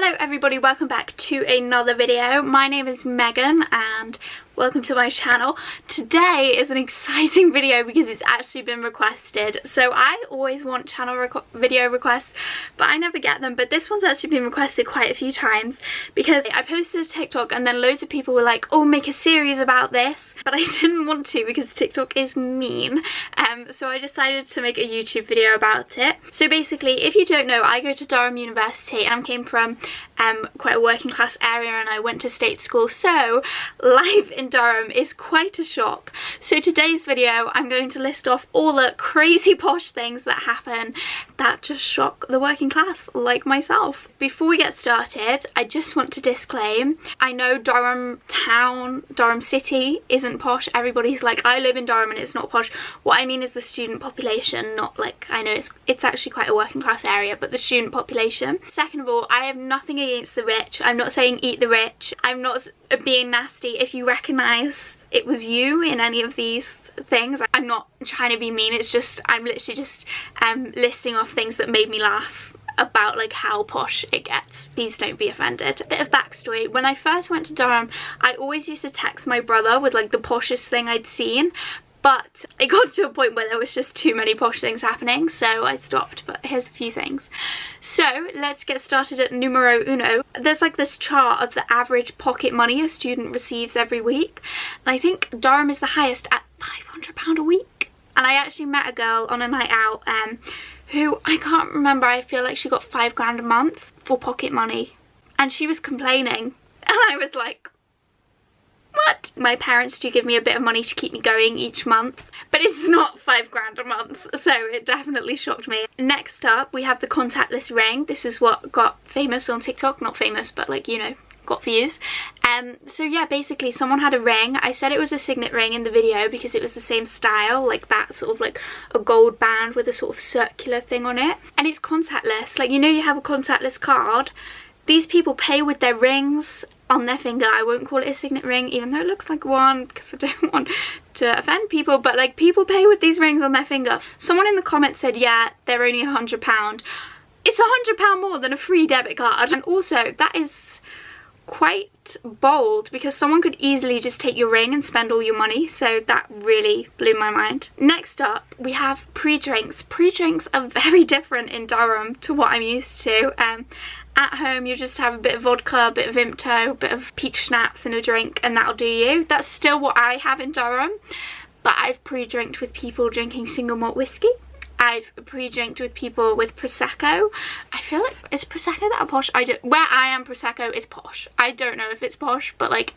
Hello everybody, welcome back to another video. My name is Megan and welcome to my channel. Today is an exciting video because it's actually been requested. So I always want channel video requests, but I never get them. But this one's actually been requested quite a few times because I posted a TikTok and then loads of people were like, oh, make a series about this. But I didn't want to because TikTok is mean. So I decided to make a YouTube video about it. So basically, if you don't know, I go to Durham University and I came from quite a working class area and I went to state school. So life in Durham is quite a shock. So today's video I'm going to list off all the crazy posh things that happen that just shock the working class like myself. Before we get started, I just want to disclaim, I know Durham town, Durham city isn't posh. Everybody's like, I live in Durham and it's not posh. What I mean is the student population, not like, I know it's actually quite a working class area, but the student population. Second of all, I have nothing against the rich. I'm not saying eat the rich. I'm not being nasty. If you recognise it was you in any of these things, I'm not trying to be mean. It's just, I'm literally just listing off things that made me laugh about like how posh it gets. Please don't be offended. A bit of backstory. When I first went to Durham, I always used to text my brother with like the poshest thing I'd seen. But it got to a point where there was just too many posh things happening, so I stopped. But here's a few things. So let's get started at numero uno. There's like this chart of the average pocket money a student receives every week. And I think Durham is the highest at £500 a week. And I actually met a girl on a night out who, I can't remember, I feel like she got £5 a month for pocket money. And she was complaining. And I was like, what? My parents do give me a bit of money to keep me going each month, but it's not £5 a month, so it definitely shocked me. Next up, we have the contactless ring. This is what got famous on TikTok. Not famous, but like, you know, got views. So yeah, basically someone had a ring. I said it was a signet ring in the video because it was the same style, like that sort of like a gold band with a sort of circular thing on it. And it's contactless. Like, you know, you have a contactless card. These people pay with their rings on their finger. I won't call it a signet ring, even though it looks like one, because I don't want to offend people, but like, people pay with these rings on their finger. Someone in the comments said, yeah, they're only £100. It's £100 more than a free debit card. And also, that is quite bold because someone could easily just take your ring and spend all your money, so that really blew my mind. Next up, we have pre-drinks. Pre-drinks are very different in Durham to what I'm used to. At home, you just have a bit of vodka, a bit of Vimto, a bit of peach schnapps and a drink, and that'll do you. That's still what I have in Durham, but I've pre-drinked with people drinking single malt whiskey. I've pre-drinked with people with Prosecco. I feel like, is Prosecco that posh? Where I am, Prosecco is posh. I don't know if it's posh, but like,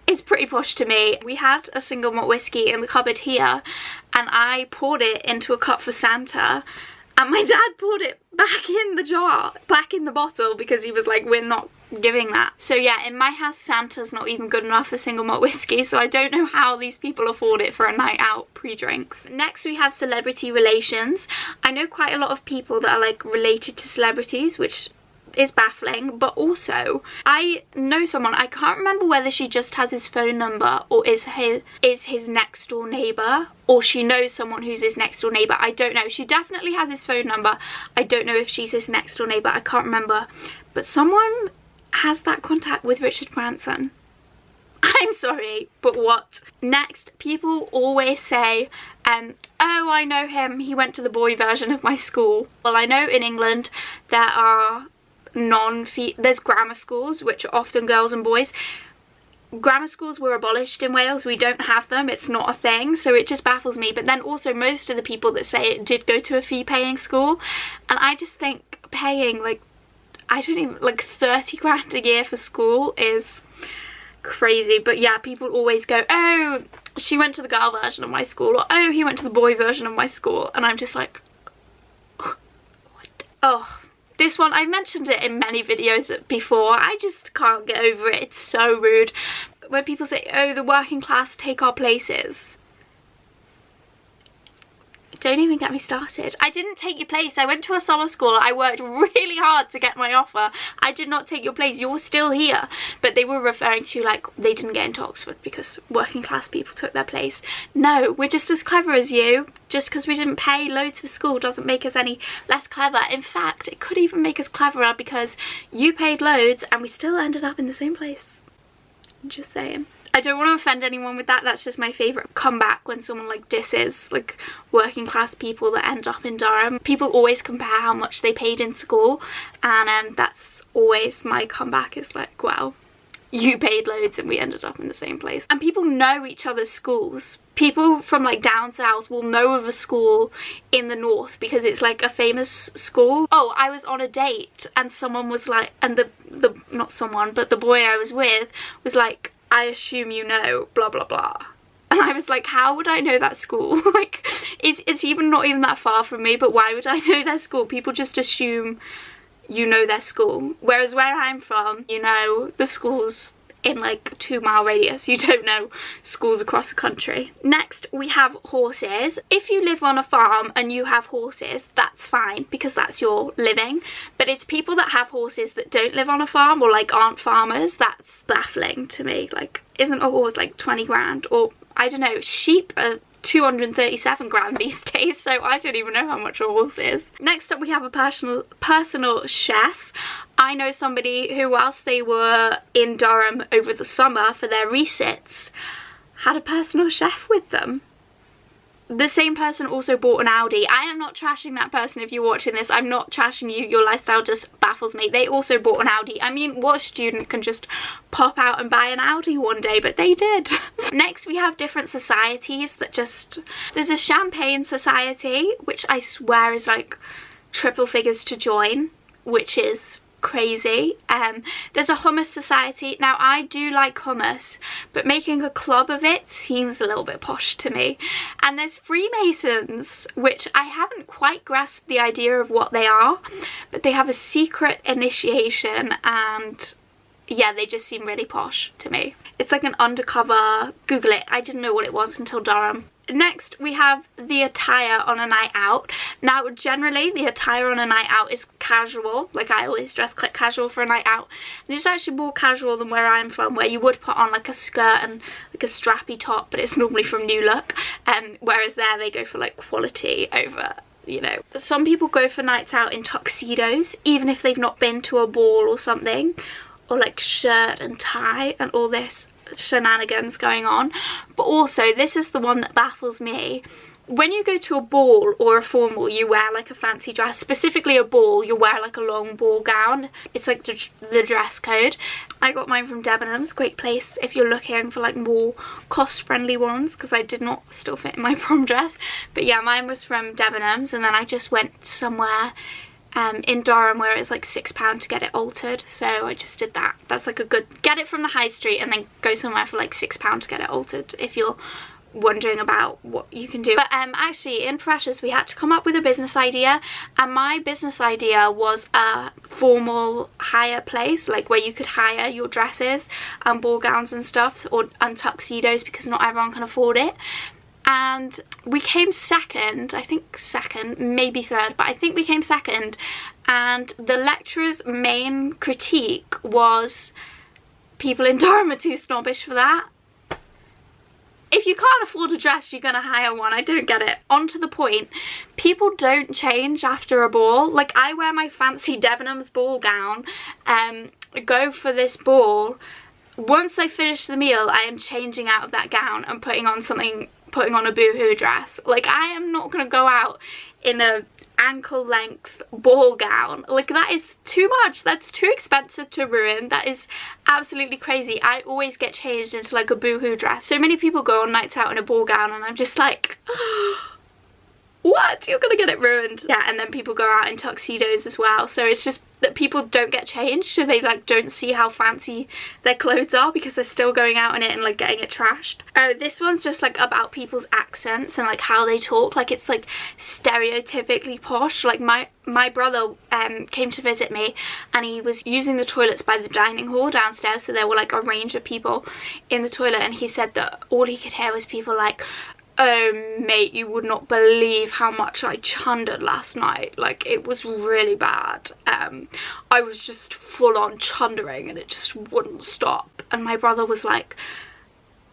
it's pretty posh to me. We had a single malt whiskey in the cupboard here, and I poured it into a cup for Santa. And my dad poured it back in the jar, back in the bottle, because he was like, we're not giving that. So yeah, in my house, Santa's not even good enough for single malt whiskey, so I don't know how these people afford it for a night out pre-drinks. Next, we have celebrity relations. I know quite a lot of people that are like related to celebrities, which is baffling, but also I know someone, I can't remember whether she just has his phone number or is his next door neighbour, or she knows someone who's his next door neighbour. I don't know. She definitely has his phone number. I don't know if she's his next door neighbour. I can't remember, but someone has that contact with Richard Branson. I'm sorry, but what? Next, people always say, oh, I know him, he went to the boy version of my school. Well, I know in England there are there's grammar schools, which are often girls and boys. Grammar schools were abolished in Wales. We don't have them. It's not a thing, so it just baffles me. But then also, most of the people that say it did go to a fee-paying school, and I just think paying like, I don't even, like 30 grand a year for school is crazy. But yeah, people always go, oh, she went to the girl version of my school, or oh, he went to the boy version of my school, and I'm just like, what? Oh, this one, I've mentioned it in many videos before. I just can't get over it. It's so rude. When people say, oh, the working class take our places. Don't even get me started. I didn't take your place. I went to a summer school. I worked really hard to get my offer. I did not take your place. You're still here. But they were referring to, like, they didn't get into Oxford because working class people took their place. No, we're just as clever as you. Just because we didn't pay loads for school doesn't make us any less clever. In fact, it could even make us cleverer because you paid loads and we still ended up in the same place. I'm just saying. I don't want to offend anyone with that. That's just my favourite comeback when someone like disses like working class people that end up in Durham. People always compare how much they paid in school, and that's always my comeback, is like, well, you paid loads and we ended up in the same place. And people know each other's schools. People from like down south will know of a school in the north because it's like a famous school. Oh, I was on a date and someone was like, and not someone, but the boy I was with was like, I assume you know blah blah blah. And I was like, how would I know that school? Like, it's even not even that far from me, but why would I know their school? People just assume you know their school. Whereas where I'm from, you know the schools in like 2-mile radius. You don't know schools across the country. Next, we have horses. If you live on a farm and you have horses, that's fine because that's your living. But it's people that have horses that don't live on a farm or like aren't farmers. That's baffling to me. Like, isn't a horse like 20 grand? Or I don't know, sheep are 237 grand these days, so I don't even know how much a horse is. Next up, we have a personal chef. I know somebody who, whilst they were in Durham over the summer for their resits, had a personal chef with them. The same person also bought an Audi. I am not trashing that person if you're watching this. I'm not trashing you. Your lifestyle just baffles me. They also bought an Audi. I mean, what student can just pop out and buy an Audi one day? But they did. Next, we have different societies that just... There's a champagne society, which I swear is like triple figures to join, which is crazy. There's a Hummus Society. Now, I do like hummus, but making a club of it seems a little bit posh to me. And there's Freemasons, which I haven't quite grasped the idea of what they are, but they have a secret initiation, and yeah, they just seem really posh to me. It's like an undercover, Google it, I didn't know what it was until Durham. Next, we have the attire on a night out. Now, generally, the attire on a night out is casual. Like, I always dress quite casual for a night out. And it's actually more casual than where I'm from, where you would put on, like, a skirt and, like, a strappy top, but it's normally from New Look. Whereas there, they go for, like, quality over, you know. Some people go for nights out in tuxedos, even if they've not been to a ball or something. Or, like, shirt and tie and all this shenanigans going on. But also, this is the one that baffles me. When you go to a ball or a formal, you wear like a fancy dress. Specifically a ball, you wear like a long ball gown. It's like the dress code. I got mine from Debenhams, great place if you're looking for like more cost-friendly ones, because I did not still fit in my prom dress. But yeah, mine was from Debenhams, and then I just went somewhere in Durham where it's like £6 to get it altered, so I just did that. That's like a good, get it from the high street and then go somewhere for like £6 to get it altered if you're wondering about what you can do. But actually in Poshest we had to come up with a business idea, and my business idea was a formal hire place, like where you could hire your dresses and ball gowns and stuff, and tuxedos, because not everyone can afford it. And we came second, I think second, maybe third, but I think we came second. And the lecturer's main critique was people in Durham are too snobbish for that. If you can't afford a dress, you're gonna hire one. I don't get it. On to the point, people don't change after a ball. Like, I wear my fancy Debenhams ball gown, go for this ball. Once I finish the meal, I am changing out of that gown and putting on a boohoo dress. Like, I am not gonna go out in a ankle length ball gown. Like, that is too much. That's too expensive to ruin. That is absolutely crazy. I always get changed into like a boohoo dress. So many people go on nights out in a ball gown and I'm just like, what? You're gonna get it ruined. Yeah, and then people go out in tuxedos as well. So it's just that people don't get changed, so they like don't see how fancy their clothes are because they're still going out in it and like getting it trashed. Oh, this one's just like about people's accents and like how they talk. Like, it's like stereotypically posh. Like my brother came to visit me and he was using the toilets by the dining hall downstairs, so there were like a range of people in the toilet, and he said that all he could hear was people like, Oh mate, you would not believe how much I chundered last night. Like, it was really bad. I was just full on chundering and it just wouldn't stop. And my brother was like,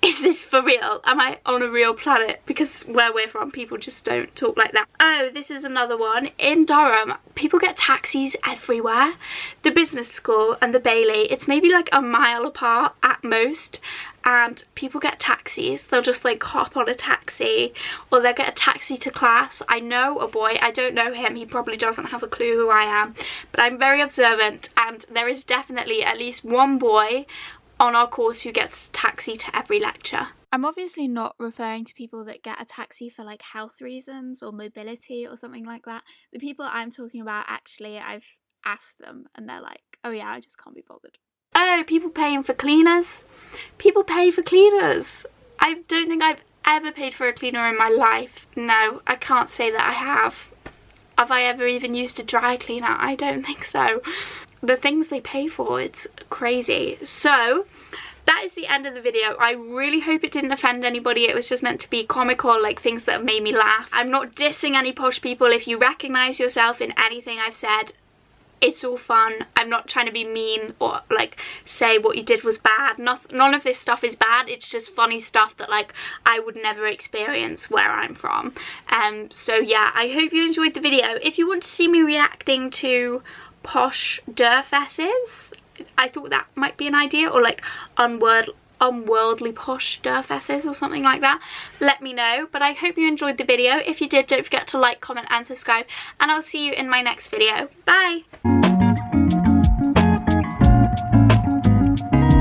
is this for real? Am I on a real planet? Because where we're from, people just don't talk like that. Oh, this is another one. In Durham, people get taxis everywhere. The business school and the Bailey, it's maybe like a mile apart at most. And people get taxis. They'll just like hop on a taxi, or they'll get a taxi to class. I know a boy, I don't know him, he probably doesn't have a clue who I am, but I'm very observant, and there is definitely at least one boy on our course who gets a taxi to every lecture. I'm obviously not referring to people that get a taxi for like health reasons or mobility or something like that. The people I'm talking about, actually, I've asked them and they're like, oh yeah, I just can't be bothered. Oh, people paying for cleaners. People pay for cleaners. I don't think I've ever paid for a cleaner in my life. No, I can't say that I have. Have I ever even used a dry cleaner? I don't think so. The things they pay for, it's crazy. So that is the end of the video. I really hope it didn't offend anybody. It was just meant to be comical, like things that have made me laugh. I'm not dissing any posh people. If you recognize yourself in anything I've said, it's all fun. I'm not trying to be mean or like say what you did was bad. None of this stuff is bad. It's just funny stuff that like I would never experience where I'm from. So yeah, I hope you enjoyed the video. If you want to see me reacting to posh Durfesses, I thought that might be an idea, or like unworldly posh Durfesses or something like that, let me know. But I hope you enjoyed the video. If you did, don't forget to like, comment and subscribe, and I'll see you in my next video. Bye.